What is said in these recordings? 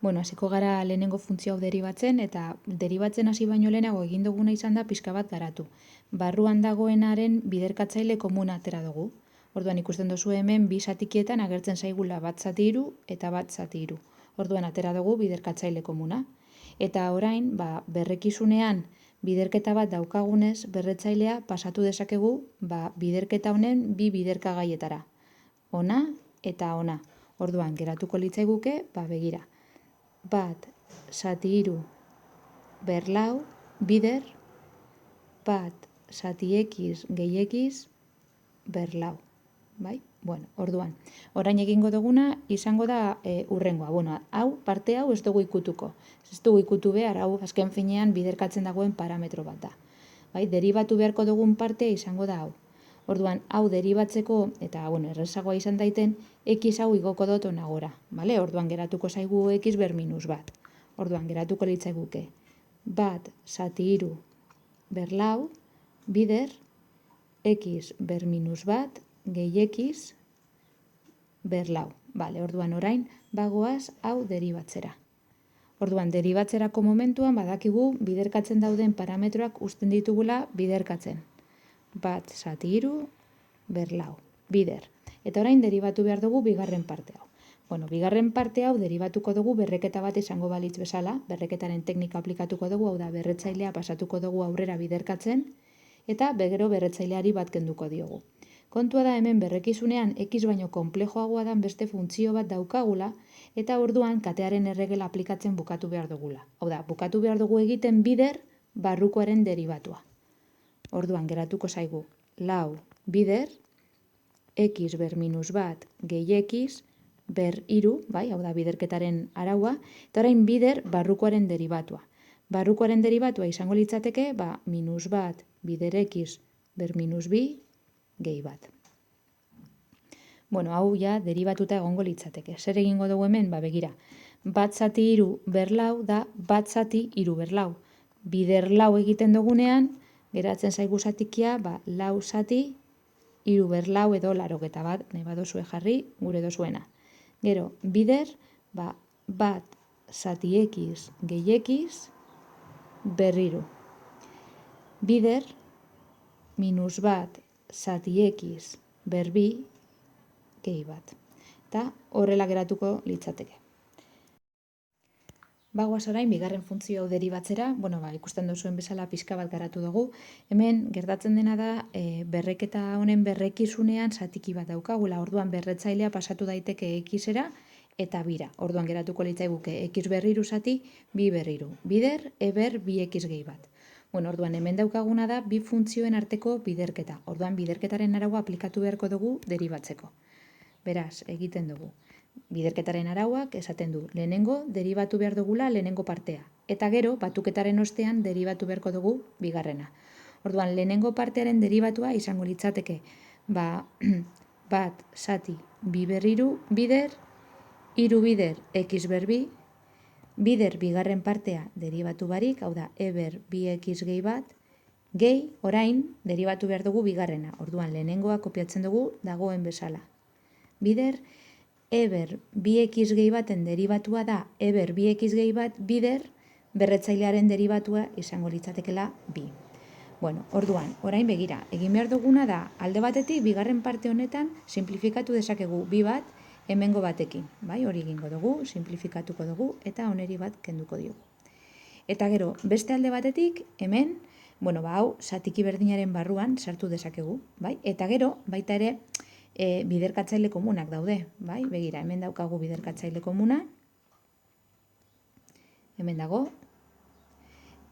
Bueno, hasiko gara lehenengo funtzio hau deribatzen, eta deribatzen hasi baino lehenago egin duguna izan da pixka bat garatu. Barruan dagoenaren biderkatzaile komuna atera dugu. Orduan ikusten duzu hemen bi zatikietan agertzen zaigula bat zati hiru eta bat zati hiru. Orduan atera dugu biderkatzaile komuna. Eta orain, berrekizunean biderketa bat daukagunez, berretzailea pasatu dezakegu biderketa honen bi biderkagaietara. Ona eta ona. Orduan, geratuko litzaiguke, begira. Bat, zati hiru, berlau, bider, bat, zati ekiz, gehi ekiz, berlau. Bai? Bueno, orduan, orain egingo duguna izango da urrengoa. Bueno, parte hau ez dugu ikutuko. Ez dugu ikutu behar, hau azken finean biderkatzen dagoen parametro bat da. Bai? Deribatu beharko dugun partea izango da hau. Orduan, hau deribatzeko, eta errezagoa izan daiten, x hau igoko dut onagora. Bale? Orduan, geratuko zaigu x ber minus bat. Orduan, geratuko litzaiguke. Bat, zati hiru, berlau, bider, x ber minus bat, gehi x, berlau. Bale, orduan orain, bagoaz hau deribatzera. Orduan, deribatzerako momentuan badakigu biderkatzen dauden parametroak uzten ditugula biderkatzen. Bat, zati hiru, berlau, bider. Eta orain deribatu behar dugu bigarren parte hau. Bueno, bigarren parte hau deribatuko dugu berreketa bat izango balitz bezala, berreketaren teknika aplikatuko dugu, hau da berretzailea pasatuko dugu aurrera biderkatzen, eta gero berretzaileari bat kenduko diogu. Kontua da hemen berrekizunean x baino konplejoagoa dan beste funtzio bat daukagula, eta orduan katearen erregela aplikatzen bukatu behar dugula. Hau da, bukatu behar dugu egiten bider barrukoaren deribatua. Orduan, geratuko zaigu, lau, bider, x ber minus bat, gehi x, ber hiru, bai, hau da biderketaren araua, eta orain bider barrukoaren deribatua. Barrukoaren deribatua izango litzateke, minus bat, bider x, ber minus bi, gehi bat. Bueno, hau ja deribatuta egongo litzateke. Zer egingo dugu hemen? Begira, bat zati hiru berlau da bat zati hiru berlau. Bider lau egiten dugunean, geratzen zaigu zatikia, lau zati, hiru berlau edo 81, nahi badozue jarri, gure dozuena. Gero, bider, bat zati x gehi x, berriru. Bider, minus bat zati x berbi, gehi bat. Eta horrela geratuko litzateke. Bagoaz orain, bigarren funtzio hau deribatzera, ikusten duzuen bezala pixka bat garatu dugu. Hemen, gertatzen dena da, berreketa honen berrekizunean zatiki bat daukagula, orduan berretzailea pasatu daiteke xera eta bira. Orduan geratuko litzaiguke x berriru zati, bi berriru. Bider, eber, bi x gehi bat. Orduan hemen daukaguna da, bi funtzioen arteko biderketa. Orduan biderketaren araua aplikatu beharko dugu deribatzeko. Beraz, egiten dugu. Biderketaren arauak esaten du lehenengo deribatu behar dugula lehenengo partea. Eta gero, batuketaren ostean deribatu beharko dugu bigarrena. Orduan, lehenengo partearen deribatua izango litzateke bat zati bi berriru bider, hiru bider x berbi, bider bigarren partea deribatu barik, hau da eber bi x gehi bat, gehi orain deribatu behar dugu bigarrena. Orduan, lehenengoa kopiatzen dugu dagoen bezala. Bider, eber bi x gehi baten deribatua da eber bi x gehi bat, bider berretzailearen deribatua izango litzatekela bi. Orduan, orain begira, egin behar duguna da alde batetik bigarren parte honetan simplifikatu dezakegu bi bat hemengo batekin. Bai, hori egingo dugu, simplifikatuko dugu eta oneri bat kenduko diogu. Eta gero, beste alde batetik hemen, hau zatiki berdinaren barruan sartu dezakegu. Bai? Eta gero, baita ere, biderkatzaile komunak daude, bai? Begira, hemen daukagu biderkatzaile komuna. Hemen dago.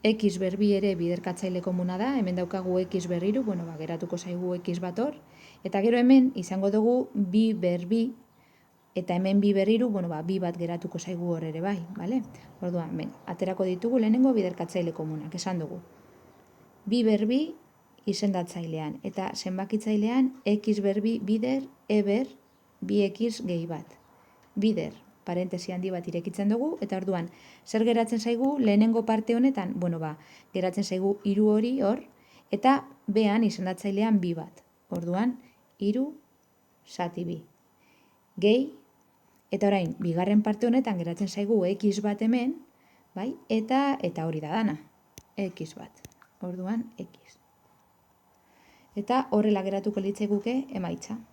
X berbi ere biderkatzaile komuna da, hemen daukagu x berriru, geratuko zaigu x bat hor. Eta gero hemen izango dugu bi berbi, eta hemen bi berriru, bi bat geratuko zaigu hor ere bai, bale? Orduan, aterako ditugu lehenengo biderkatzaile komunak, esan dugu. Bi berbi, izendatzailean eta zenbakitzailean x berbi bider eber bi x gehi bat. Bider, parentesi handi bat irekitzen dugu, eta orduan, zer geratzen zaigu lehenengo parte honetan? Geratzen zaigu hiru hori hor, eta behan izendatzailean bi bat. Orduan, hiru zati bi. Gehi, Eta orain, bigarren parte honetan geratzen zaigu x bat hemen, bai? Eta hori da dana, x bat. Orduan, x. Eta horrela geratuko litzaiguke emaitza.